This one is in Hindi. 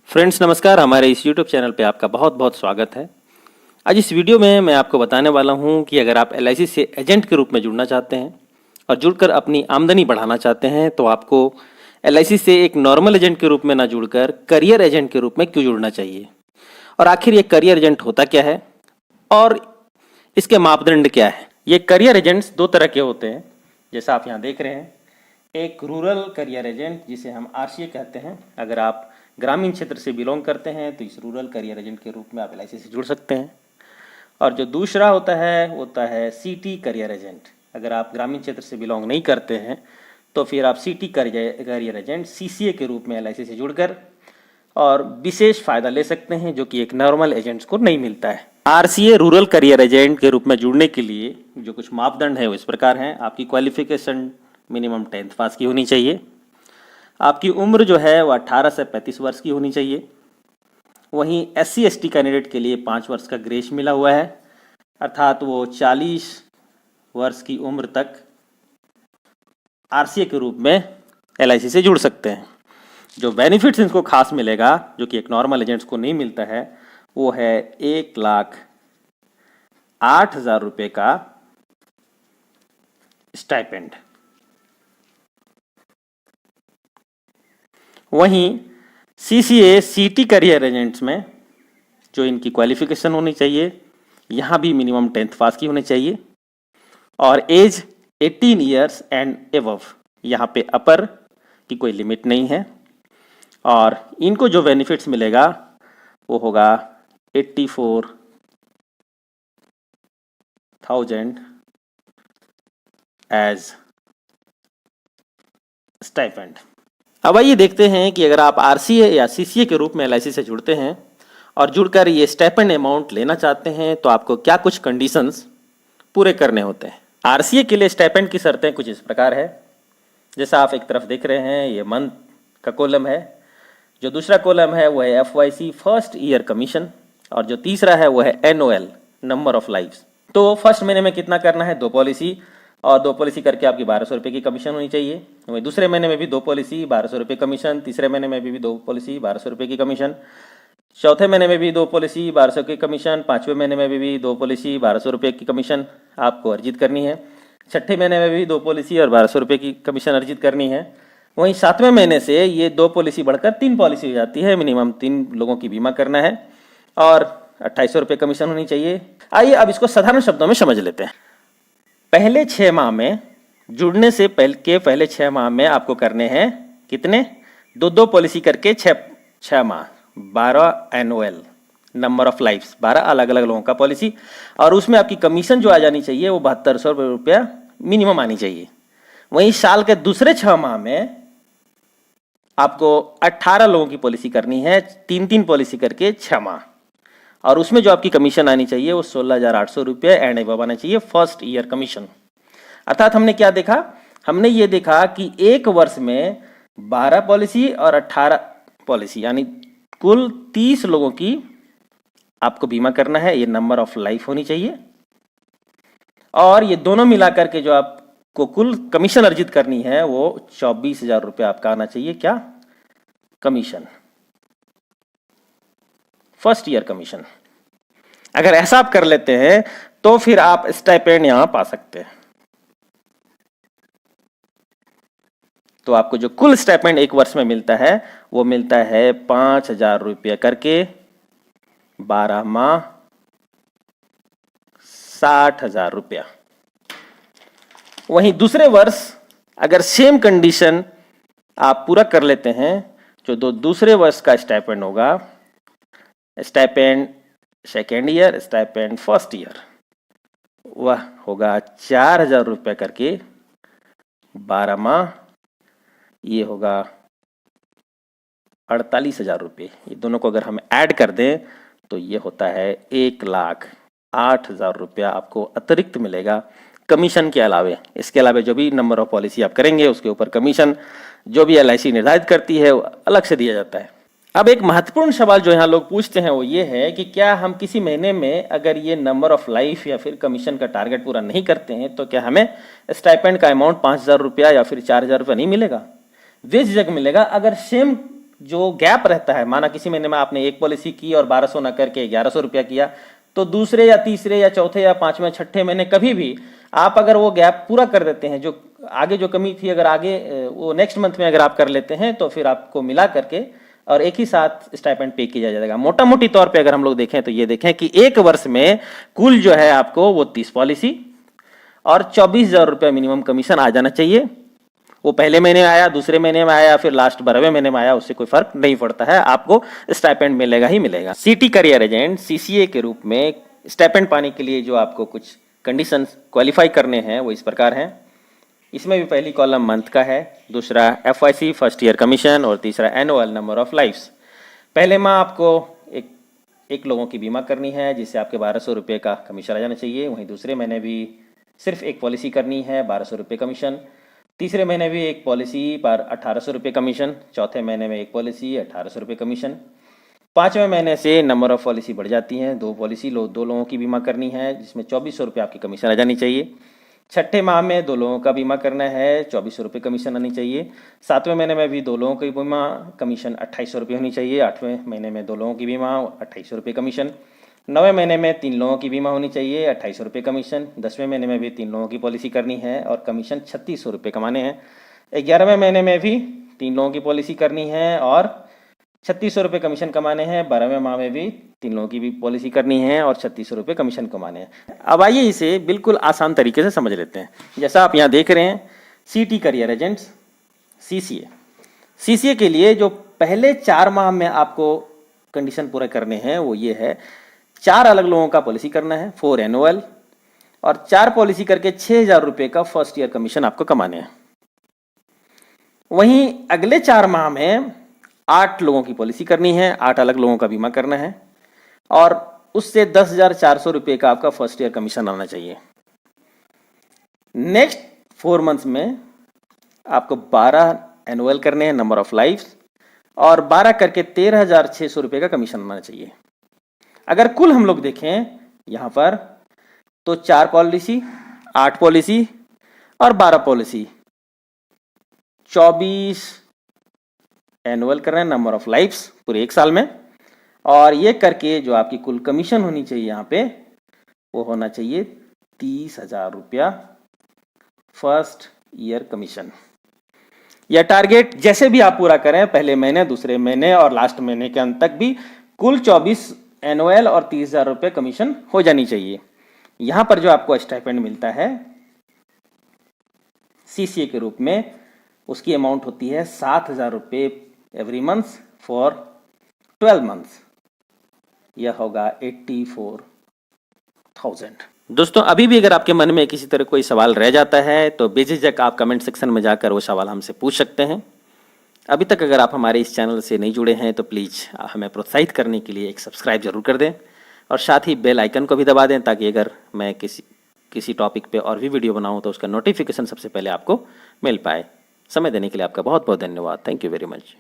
फ्रेंड्स नमस्कार, हमारे इस यूट्यूब चैनल पे आपका बहुत बहुत स्वागत है। आज इस वीडियो में मैं आपको बताने वाला हूं कि अगर आप एलआईसी से एजेंट के रूप में जुड़ना चाहते हैं और जुड़कर अपनी आमदनी बढ़ाना चाहते हैं तो आपको एलआईसी से एक नॉर्मल एजेंट के रूप में ना जुड़कर करियर एजेंट के रूप में क्यों जुड़ना चाहिए, और आखिर ये करियर एजेंट होता क्या है और इसके मापदंड क्या है। ये करियर एजेंट्स दो तरह के होते हैं, जैसा आप यहाँ देख रहे हैं। एक रूरल करियर एजेंट जिसे हम आरसीए कहते हैं। अगर आप ग्रामीण क्षेत्र से बिलोंग करते हैं तो इस रूरल करियर एजेंट के रूप में आप एलआईसी से जुड़ सकते हैं। और जो दूसरा होता है सीटी करियर एजेंट। अगर आप ग्रामीण क्षेत्र से बिलोंग नहीं करते हैं तो फिर आप सीटी करियर एजेंट सीसीए के रूप में एलआईसी से जुड़कर और विशेष फायदा ले सकते हैं, जो कि एक नॉर्मल एजेंट्स को नहीं मिलता है। आरसीए रूरल करियर एजेंट के रूप में जुड़ने के लिए जो कुछ मापदंड है वो इस प्रकार हैं। आपकी क्वालिफिकेशन मिनिमम 10th पास की होनी चाहिए। आपकी उम्र जो है वो 18 से 35 वर्ष की होनी चाहिए। वहीं SC ST कैंडिडेट के लिए 5 वर्ष का ग्रेस मिला हुआ है, अर्थात वो 40 वर्ष की उम्र तक आरसीए के रूप में एलआईसी से जुड़ सकते हैं। जो बेनिफिट्स इनको खास मिलेगा, जो कि एक नॉर्मल एजेंट्स को नहीं मिलता है, वो है 1,08,000 रुपये का स्टाइपेंड। वहीं सीसीए सीटी करियर एजेंट्स में जो इनकी क्वालिफिकेशन होनी चाहिए, यहाँ भी मिनिमम 10th पास की होनी चाहिए और एज 18 ईयर्स एंड एबव। यहाँ पे अपर की कोई लिमिट नहीं है। और इनको जो बेनिफिट्स मिलेगा वो होगा 84,000 एज स्टाइपेंड। अब आइए देखते हैं कि अगर आप आरसीए या सीसीए के रूप में एलआईसी से जुड़ते हैं और जुड़कर ये स्टाइपेंड अमाउंट लेना चाहते हैं तो आपको क्या कुछ कंडीशंस पूरे करने होते हैं। आरसीए के लिए स्टाइपेंड की शर्तें कुछ इस प्रकार है। जैसा आप एक तरफ देख रहे हैं, ये मंथ का कॉलम है। जो दूसरा कॉलम है वो है FYC फर्स्ट ईयर कमीशन, और जो तीसरा है वो है NOL नंबर ऑफ लाइव्स। तो फर्स्ट महीने में कितना करना है, 2 पॉलिसी, और 2 पॉलिसी करके आपकी 1200 रुपये की कमीशन होनी चाहिए। वही दूसरे महीने में भी 2 पॉलिसी, 1200 रुपये कमीशन। तीसरे महीने में भी 2 पॉलिसी, 1200 रुपये की कमीशन। चौथे महीने में भी 2 पॉलिसी, 1200 की कमीशन। 5वें महीने में भी 2 पॉलिसी, 1200 रुपये की कमीशन आपको अर्जित करनी है। 6ठे महीने में भी 2 पॉलिसी और 1200 रुपये की कमीशन अर्जित करनी है। वहीं 7वें महीने से ये 2 पॉलिसी बढ़कर 3 पॉलिसी हो जाती है। मिनिमम 3 लोगों की बीमा करना है और 2800 रुपये कमीशन होनी चाहिए। आइए अब इसको साधारण शब्दों में समझ लेते हैं। पहले 6 माह में, जुड़ने से पहले 6 माह में आपको करने हैं कितने, 2 पॉलिसी करके 6 माह, 12 एनुअल नंबर ऑफ लाइफ्स, 12 अलग अलग लोगों का पॉलिसी। और उसमें आपकी कमीशन जो आ जानी चाहिए वो 7200 रुपया मिनिमम आनी चाहिए। वहीं साल के दूसरे 6 माह में आपको 18 लोगों की पॉलिसी करनी है, 3 पॉलिसी करके 6 माह, और उसमें जो आपकी कमीशन आनी चाहिए वो 16,800 रुपये एंड एबव आना चाहिए, फर्स्ट ईयर कमीशन। अर्थात हमने क्या देखा, हमने ये देखा कि एक वर्ष में 12 पॉलिसी और 18 पॉलिसी, यानी कुल 30 लोगों की आपको बीमा करना है। ये नंबर ऑफ लाइफ होनी चाहिए, और ये दोनों मिलाकर के जो आपको कुल कमीशन अर्जित करनी है वो 24,000 रुपये आपका आना चाहिए। क्या कमीशन, फर्स्ट ईयर कमीशन। अगर ऐसा आप कर लेते हैं तो फिर आप स्टाइपेंड यहां पा सकते हैं। तो आपको जो कुल स्टाइपेंड एक वर्ष में मिलता है वो मिलता है 5,000 रुपये करके 12 माह, 60,000 रुपया। वहीं दूसरे वर्ष अगर सेम कंडीशन आप पूरा कर लेते हैं, जो दूसरे वर्ष का स्टाइपेंड होगा, stipend second year, stipend first year, वह होगा 4,000 रुपये करके 12 माह। ये होगा 48,000 रुपये। ये दोनों को अगर हम ऐड कर दें तो ये होता है 1,08,000 रुपया आपको अतिरिक्त मिलेगा कमीशन के अलावे। इसके अलावे जो भी नंबर ऑफ पॉलिसी आप करेंगे उसके ऊपर कमीशन जो भी एलआईसी निर्धारित करती है वो अलग से दिया जाता है। अब एक महत्वपूर्ण सवाल जो यहाँ लोग पूछते हैं वो ये है कि क्या हम किसी महीने में अगर ये नंबर ऑफ लाइफ या फिर कमीशन का टारगेट पूरा नहीं करते हैं तो क्या हमें स्टाइपेंड का अमाउंट 5,000 रुपया या फिर 4,000 रुपया नहीं मिलेगा? बेझिझक मिलेगा। अगर सेम जो गैप रहता है, माना किसी महीने में आपने एक पॉलिसी की और 1200 ना करके 1100 रुपया किया, तो दूसरे या तीसरे या चौथे या पांचवें छठे महीने कभी भी आप अगर वो गैप पूरा कर देते हैं, जो आगे जो कमी थी अगर आगे वो नेक्स्ट मंथ में अगर आप कर लेते हैं, तो फिर आपको मिला करके और एक ही साथ स्टाइपेंड पे किया जाएगा। मोटा मोटी तौर पे अगर हम लोग देखें तो ये देखें कि एक वर्ष में कुल जो है आपको वो 30 पॉलिसी और 24,000 रुपया मिनिमम कमीशन आ जाना चाहिए। वो पहले महीने में आया, दूसरे महीने में आया, फिर लास्ट 12वें महीने में आया, उससे कोई फर्क नहीं पड़ता है, आपको स्टाइपेंड मिलेगा ही मिलेगा। सिटी करियर एजेंट सीसीए के रूप में स्टाइपेंड पाने के लिए जो आपको कुछ कंडीशंस क्वालिफाई करने हैं वो इस प्रकार हैं। इसमें भी पहली कॉलम मंथ का है, दूसरा एफवाईसी फर्स्ट ईयर कमीशन और तीसरा एनुअल नंबर ऑफ लाइफ्स। पहले माह आपको एक लोगों की बीमा करनी है जिससे आपके 1200 रुपये का कमीशन आ जाना चाहिए। वहीं दूसरे महीने भी सिर्फ एक पॉलिसी करनी है, 1200 रुपये कमीशन। तीसरे महीने भी एक पॉलिसी पर 1800 रुपये कमीशन। चौथे महीने में एक पॉलिसी 1800 रुपये कमीशन। पाँचवें महीने से नंबर ऑफ पॉलिसी बढ़ जाती हैं, दो पॉलिसी दो लोगों की बीमा करनी है जिसमें 2400 रुपये आपकी कमीशन आ जानी चाहिए। छठे माह में दो लोगों का बीमा करना है, 2400 रुपये कमीशन आनी चाहिए। सातवें महीने में भी दो लोगों की बीमा, कमीशन 2800 रुपये होनी चाहिए। आठवें महीने में दो लोगों की बीमा, 2800 रुपये कमीशन। नौवें महीने में 3 लोगों की बीमा होनी चाहिए, 2800 रुपये कमीशन। 10वें महीने में भी 3 लोगों की पॉलिसी करनी है और कमीशन 3600 रुपये कमाने हैं। 11वें महीने में भी 3 लोगों की पॉलिसी करनी है और 3600 रुपये कमीशन कमाने हैं। 12वें माह में भी 3 लोगों की भी पॉलिसी करनी है और 3600 रुपये कमीशन कमाने हैं। अब आइए इसे बिल्कुल आसान तरीके से समझ लेते हैं। जैसा आप यहाँ देख रहे हैं, सिटी करियर एजेंट्स सीसीए के लिए जो पहले 4 माह में आपको कंडीशन पूरे करने हैं वो ये है, 4 अलग लोगों का पॉलिसी करना है, 4 एनुअल, और 4 पॉलिसी करके 6000 रुपये का फर्स्ट ईयर कमीशन आपको कमाने हैं। वहीं अगले 4 माह में 8 लोगों की पॉलिसी करनी है, 8 अलग लोगों का बीमा करना है और उससे 10,400 रुपये का आपका फर्स्ट ईयर कमीशन आना चाहिए। नेक्स्ट 4 मंथ्स में आपको 12 एनुअल करने हैं, नंबर ऑफ लाइफ्स, और 12 करके 13,600 रुपये का कमीशन आना चाहिए। अगर कुल हम लोग देखें यहां पर तो 4 पॉलिसी, 8 पॉलिसी और 12 पॉलिसी, 24 एनुअल कर रहे हैं, नंबर ऑफ लाइफ्स पूरे 1 साल में, और ये करके जो आपकी कुल कमीशन होनी चाहिए यहाँ पे वो होना चाहिए 30,000 रुपया फर्स्ट ईयर कमीशन। यह टारगेट जैसे भी आप पूरा करें, पहले महीने, दूसरे महीने और लास्ट महीने के अंत तक भी कुल 24 एनुअल और 30,000 रुपये कमीशन हो जानी चाहिए। यहां पर जो आपको स्टाइपेंड मिलता है सीसीए के रूप में, उसकी अमाउंट होती है 7,000 रुपये एवरी मंथ फॉर 12 मंथ्स। यह होगा 84,000। दोस्तों, अभी भी अगर आपके मन में किसी तरह कोई सवाल रह जाता है तो बेझिझक आप कमेंट सेक्शन में जाकर वो सवाल हमसे पूछ सकते हैं। अभी तक अगर आप हमारे इस चैनल से नहीं जुड़े हैं तो प्लीज़ हमें प्रोत्साहित करने के लिए एक सब्सक्राइब जरूर कर दें और साथ ही बेल आइकन को भी दबा दें ताकि अगर मैं किसी टॉपिक पे और भी वीडियो बनाऊं तो उसका नोटिफिकेशन सबसे पहले आपको मिल पाए। समय देने के लिए आपका बहुत बहुत धन्यवाद। Thank you very much.